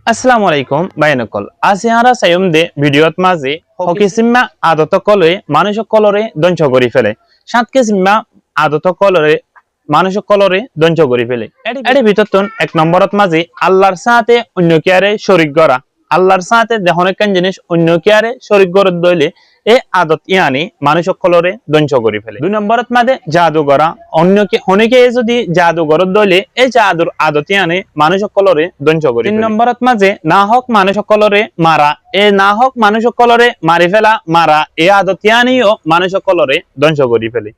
আসসালামু আলাইকুম বাইনকল আজি আমরা সায়ম দে ভিডিওত মাঝে হকিসিম্মা আদত কলে মানুষ কলরে দঞ্চ করি ফেলে সাতকে সিম্মা আদত কলরে মানুষ কলরে দঞ্চ করি ফেলে এর ভিতরতন এক নম্বরত মাঝে আল্লাহর সাথে অন্য কিয়ারে শরীক করা আল্লাহর সাথে দেখুন একখান জিনিস অন্য কিয়ারে শরীক গরত দইলে এই আদত ইয়ানি মানুষ কলরে দঞ্চ করি ফেলে দুই নম্বরত মাঝে জাদু করা অন্যকে অনেকে যদি জাদু গরত দইলে এই জাদুর আদত ইয়ানি মানুষ কলরে দঞ্চ করি তিন নম্বরত মাঝে না হোক মানুষ কলরে মারা এ না হোক মানুষ কলরে মারি ফেলা মারা এই আদত ইয়ানিও মানুষ কলরে দঞ্চ করি ফেলে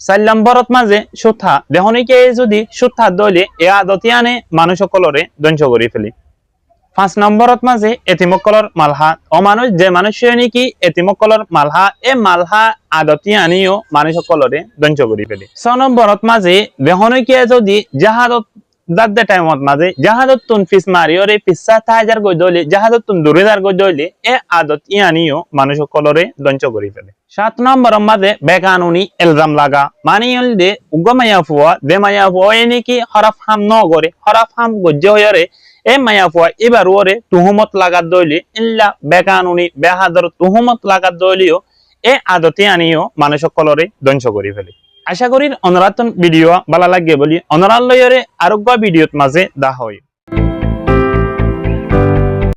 চার নম্বরত মাঝে সুথা দেহনিকে যদি সুথা দইলে এ আদত ইয়ানি মানুষ কলরে দঞ্চ করি ফেলি পাঁচ নম্বরত মাঝে এতিমকলর মালহা অমানুষ যে মানুষ নাকি এতিমকলর মালহা এ মালহা আদতি আনিও মানুষ কলরে দঞ্চ করি ফেলে ছয় নম্বরত মাঝে দেহনকে যদি জাহাদত দাদ্দে টাইমত মাঝে জাহাদত তুন ফিস মারিওরে পিসা তাহাজার গই দইলে জাহাদত তুন দুরেদার গই দইলে এ আদত ইয়ানিও মানুষ কলরে দঞ্চ করি ফেলে সাত নম্বর মাঝে বেকানুনি এলজাম লাগা মানিয়ল দে উগমায়া ফুয়া দে মায়া ফুয়া নাকি হরফ হাম ন করে হরফ হাম গজ্জে হয়রে এ মায়া ফুয়া এবার ওরে তুহমত লাগাত দইলে ইল্লা বেকানুনি বেহাদর তুহমত লাগাত দইলিও এ আদতে আনিও মানুষ কলরে দঞ্চ করি ফেলে আশা করি অনরাতন ভিডিও ভালো লাগে বলি অনরাল লয়রে আরোগ্য ভিডিওত মাঝে দা হয়।